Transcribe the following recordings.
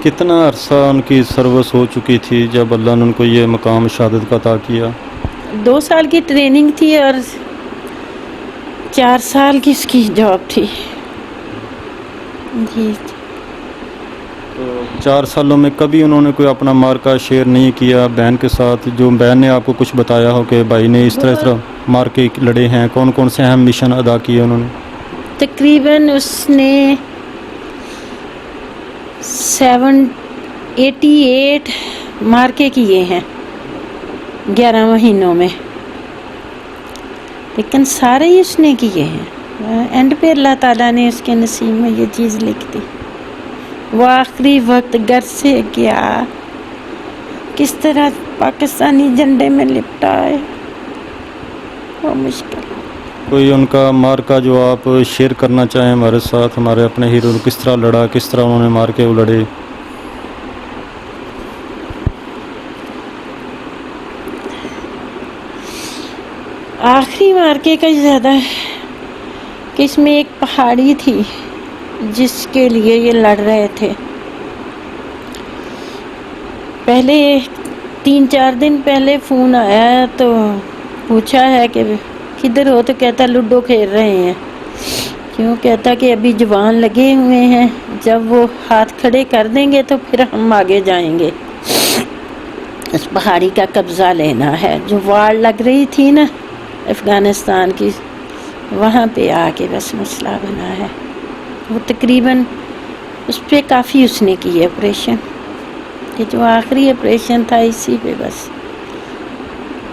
کتنا عرصہ ان کی سروس ہو چکی تھی جب اللہ نے ان کو یہ مقام شہادت کا عطا کیا؟ 2 سال کی ٹریننگ تھی اور 4 سال کی اس کی جاب تھی جی۔ تو 4 سالوں میں کبھی انہوں نے کوئی اپنا مارکا شیئر نہیں کیا بہن کے ساتھ، جو بہن نے آپ کو کچھ بتایا ہو کہ بھائی نے اس طرح مارکے لڑے ہیں، کون کون سے اہم مشن ادا کیے انہوں نے؟ تقریباً اس نے 88 مارکے کیے ہیں 11 مہینوں میں، لیکن سارے ہی اس نے کیے ہیں۔ اینڈ پہ اللہ تعالیٰ نے اس کے نصیب میں یہ چیز لکھ دی۔ وہ آخری وقت گھر سے گیا، کس طرح پاکستانی جھنڈے میں لپٹا ہے، وہ مشکل۔ کوئی ان کا مارکا جو آپ شیئر کرنا چاہیں ہمارے ساتھ، ہمارے اپنے ہیرو کس طرح لڑا، کس طرح انہوں نے مار کے لڑے؟ آخری مارکے کا زیادہ ہے کہ اس میں ایک پہاڑی تھی جس کے لیے یہ لڑ رہے تھے۔ پہلے 3-4 دن پہلے فون آیا تو پوچھا ہے کہ کدھر ہو، تو کہتا لوڈو کھیل رہے ہیں۔ کیوں؟ کہتا کہ ابھی جوان لگے ہوئے ہیں، جب وہ ہاتھ کھڑے کر دیں گے تو پھر ہم آگے جائیں گے، اس پہاڑی کا قبضہ لینا ہے۔ جو وار لگ رہی تھی نا افغانستان کی، وہاں پہ آ کے بس مسئلہ بنا ہے۔ وہ تقریباً اس پہ کافی اس نے کی آپریشن، کہ جو آخری آپریشن تھا اسی پہ بس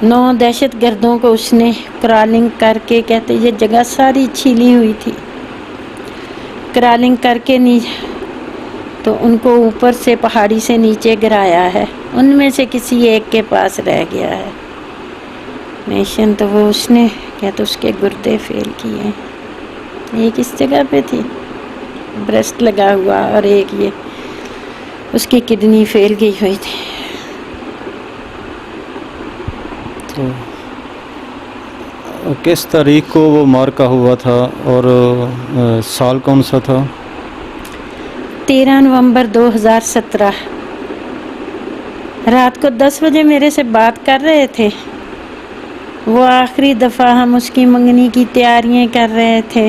9 دہشت گردوں کو اس نے کرالنگ کر کے، کہتے یہ جگہ ساری چھیلی ہوئی تھی، کرالنگ کر کے تو ان کو اوپر سے پہاڑی سے نیچے گرایا ہے۔ ان میں سے کسی ایک کے پاس رہ گیا ہے نیشن، تو وہ اس نے کہتے اس کے گردے فیل کیے۔ ایک اس جگہ پہ تھی بریسٹ لگا ہوا، اور ایک یہ اس کی کڈنی فیل گئی ہوئی تھی۔ تو کس تاریخ کو وہ مارکا ہوا تھا اور سال کون سا تھا؟ 13 نومبر 2017 رات کو 10 بجے میرے سے بات کر رہے تھے۔ وہ آخری دفعہ ہم اس کی منگنی کی تیاریاں کر رہے تھے،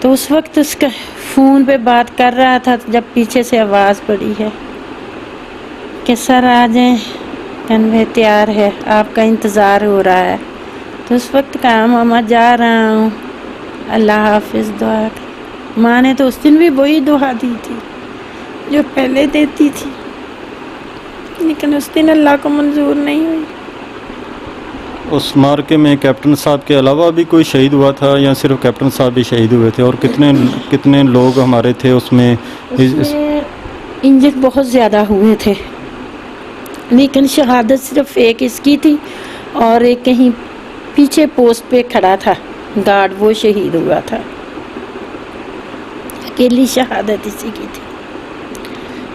تو اس وقت اس کا فون پہ بات کر رہا تھا جب پیچھے سے آواز پڑی ہے کہ سر آ جائیں، کنوے تیار ہے، آپ کا انتظار ہو رہا ہے۔ تو اس وقت کہا ماما جا رہا ہوں، اللہ حافظ، دعا کر۔ ماں نے تو اس دن بھی وہی دعا دی تھی جو پہلے دیتی تھی، لیکن اس دن اللہ کو منظور نہیں ہوئی۔ اس مارکے میں کیپٹن صاحب کے علاوہ بھی کوئی شہید ہوا تھا یا صرف کیپٹن صاحب بھی شہید ہوئے تھے؟ اور کتنے لوگ ہمارے تھے اس میں؟ انجر بہت زیادہ ہوئے تھے، لیکن شہادت صرف ایک اس کی تھی، اور ایک کہیں پیچھے پوسٹ پہ کھڑا تھا گارڈ، وہ شہید ہوا تھا۔ اکیلی شہادت اسی کی تھی،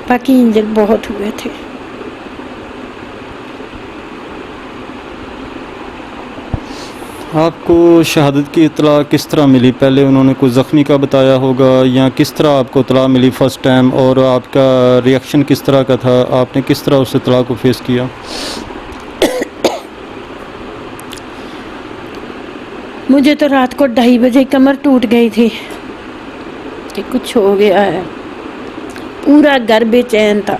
باقی انجر بہت ہوئے تھے۔ آپ کو شہادت کی اطلاع کس طرح ملی؟ پہلے انہوں نے کوئی زخمی کا بتایا ہوگا، یا کس طرح آپ کو اطلاع ملی فرسٹ ٹائم، اور آپ کا ریئیکشن کس طرح کا تھا؟ آپ نے کس طرح اس اطلاع کو فیس کیا؟ مجھے تو رات کو 2:30 بجے کمر ٹوٹ گئی تھی کہ کچھ ہو گیا ہے، پورا گھر بے چین تھا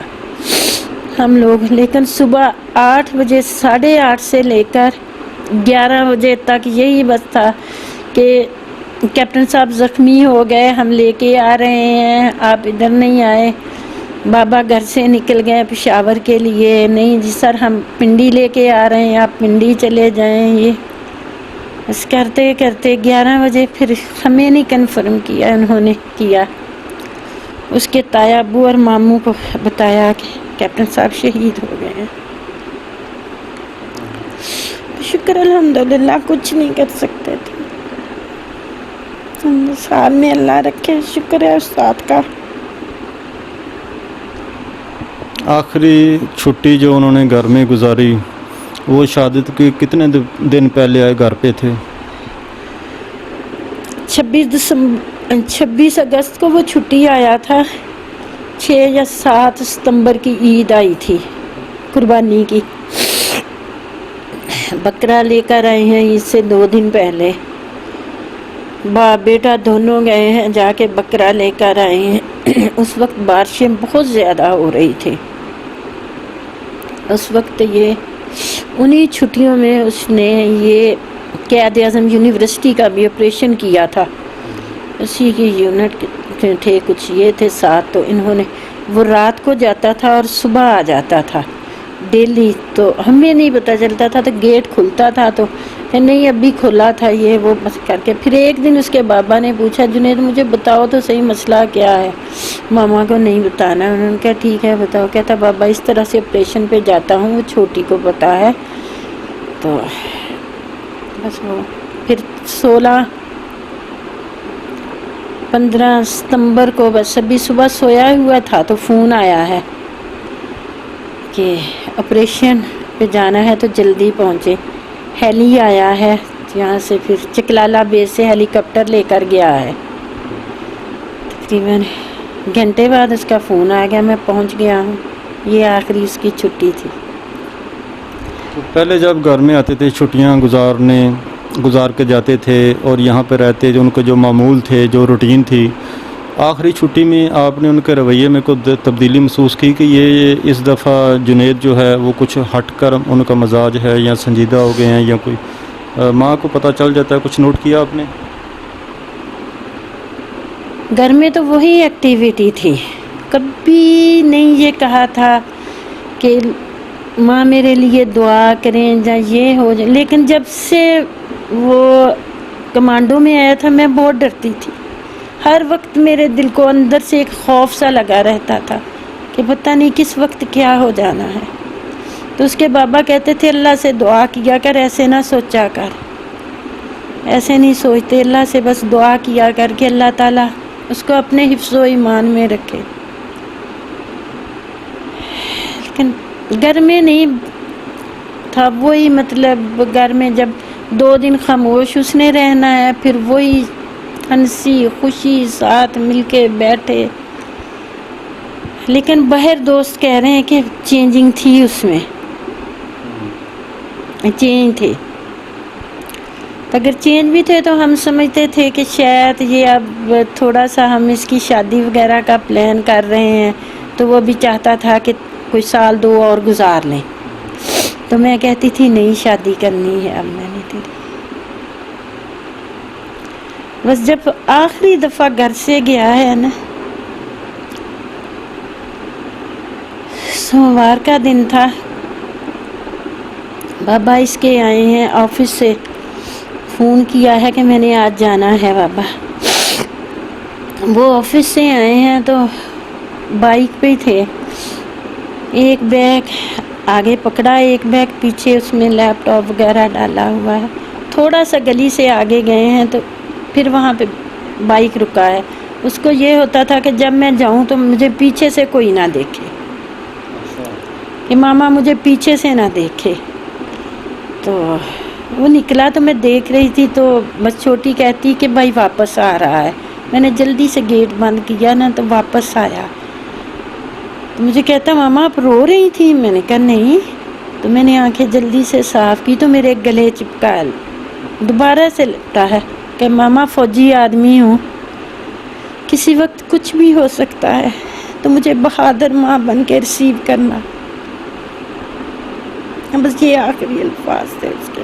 ہم لوگ۔ لیکن صبح 8 بجے، 8:30 سے لے کر 11 بجے تک یہی بس تھا کہ کیپٹن صاحب زخمی ہو گئے، ہم لے کے آ رہے ہیں، آپ ادھر نہیں آئے۔ بابا گھر سے نکل گئے پشاور کے لیے، نہیں جی سر ہم پنڈی لے کے آ رہے ہیں، آپ پنڈی چلے جائیں۔ یہ بس کرتے کرتے 11 بجے پھر ہمیں نہیں کنفرم کیا، انہوں نے کیا، اس کے تایا ابو اور ماموں کو بتایا کہ کیپٹن صاحب شہید ہو گئے ہیں۔ شکر الحمدللہ، کچھ نہیں کر سکتے تھے، سال میں اللہ رکھے، شکر ہے استاد کا۔ آخری چھٹی جو انہوں نے گھر میں گزاری، وہ شہادت کے کتنے دن پہلے آئے گھر پہ تھے؟ 26 اگست کو وہ چھٹی آیا تھا، 6 یا 7 ستمبر کی عید آئی تھی قربانی کی، بکرا لے کر آئے ہیں عید سے 2 دن پہلے، باپ بیٹا دونوں گئے ہیں جا کے بکرا لے کر آئے ہیں۔ اس وقت بارشیں بہت زیادہ ہو رہی تھی، اس وقت یہ انہی چھٹیوں میں اس نے یہ قائد اعظم یونیورسٹی کا بھی آپریشن کیا تھا، اسی کی یونٹ تھے کچھ یہ تھے ساتھ، تو انہوں نے وہ رات کو جاتا تھا اور صبح آ جاتا تھا ڈیلی، تو ہمیں نہیں پتہ چلتا تھا، تو گیٹ کھلتا تھا تو پھر نہیں ابھی کھلا تھا یہ وہ بس کر کے، پھر ایک دن اس کے بابا نے پوچھا جنید مجھے بتاؤ تو صحیح مسئلہ کیا ہے، ماما کو نہیں بتانا، انہوں نے کہا ٹھیک ہے بتاؤ، کہتا بابا اس طرح سے آپریشن پہ جاتا ہوں، وہ چھوٹی کو پتہ ہے، تو بس وہ پھر 15 ستمبر کو بس ابھی صبح سویا ہوا تھا تو فون آیا ہے کہ آپریشن پہ جانا ہے تو جلدی پہنچے، ہیلی آیا ہے یہاں سے، پھر چکلالہ بیس سے ہیلی کاپٹر لے کر گیا ہے، تقریباً گھنٹے بعد اس کا فون آ گیا، میں پہنچ گیا ہوں، یہ آخری اس کی چھٹی تھی۔ تو پہلے جب گھر میں آتے تھے چھٹیاں گزار کے جاتے تھے اور یہاں پہ رہتے، جو ان کے جو معمول تھے، جو روٹین تھی، آخری چھٹی میں آپ نے ان کے رویے میں کوئی تبدیلی محسوس کی کہ یہ اس دفعہ جنید جو ہے وہ کچھ ہٹ کر ان کا مزاج ہے یا سنجیدہ ہو گئے ہیں، یا کوئی ماں کو پتہ چل جاتا ہے، کچھ نوٹ کیا آپ نے؟ گھر میں تو وہی ایکٹیویٹی تھی، کبھی نہیں یہ کہا تھا کہ ماں میرے لیے دعا کریں یا یہ ہو جائے، لیکن جب سے وہ کمانڈو میں آیا تھا میں بہت ڈرتی تھی، ہر وقت میرے دل کو اندر سے ایک خوف سا لگا رہتا تھا کہ پتہ نہیں کس وقت کیا ہو جانا ہے، تو اس کے بابا کہتے تھے اللہ سے دعا کیا کر، ایسے نہ سوچا کر، ایسے نہیں سوچتے، اللہ سے بس دعا کیا کر کہ اللہ تعالیٰ اس کو اپنے حفظ و ایمان میں رکھے، لیکن گھر میں نہیں تھا وہی، مطلب گھر میں جب 2 دن خاموش اس نے رہنا ہے، پھر وہی ہنسی خوشی ساتھ مل کے بیٹھے، لیکن باہر دوست کہہ رہے ہیں کہ چینجنگ تھی، اس میں چینج تھے، اگر چینج بھی تھے تو ہم سمجھتے تھے کہ شاید یہ اب تھوڑا سا ہم اس کی شادی وغیرہ کا پلان کر رہے ہیں، تو وہ بھی چاہتا تھا کہ کوئی 1-2 اور گزار لیں، تو میں کہتی تھی نہیں شادی کرنی ہے اب میں نہیں تیری، بس جب آخری دفعہ گھر سے گیا ہے نا، سوموار کا دن تھا، بابا اس کے آئے ہیں آفس سے، فون کیا ہے کہ میں نے آج جانا ہے بابا، وہ آفس سے آئے ہیں تو بائک پہ تھے، ایک بیگ آگے پکڑا، ایک بیگ پیچھے، اس میں لیپ ٹاپ وغیرہ ڈالا ہوا ہے، تھوڑا سا گلی سے آگے گئے ہیں تو پھر وہاں پہ بائک رکا ہے، اس کو یہ ہوتا تھا کہ جب میں جاؤں تو مجھے پیچھے سے کوئی نہ دیکھے، کہ ماما مجھے پیچھے سے نہ دیکھے، تو وہ نکلا تو میں دیکھ رہی تھی، تو بس چھوٹی کہتی کہ بھائی واپس آ رہا ہے، میں نے جلدی سے گیٹ بند کیا نا تو واپس آیا، تو مجھے کہتا ماما آپ رو رہی تھی، میں نے کہا نہیں، تو میں نے آنکھیں جلدی سے صاف کی تو میرے گلے چپکا، دوبارہ سے لپٹا ہے کہ ماما فوجی آدمی ہوں، کسی وقت کچھ بھی ہو سکتا ہے، تو مجھے بہادر ماں بن کے ریسیو کرنا، بس یہ آخری الفاظ تھے اس کے۔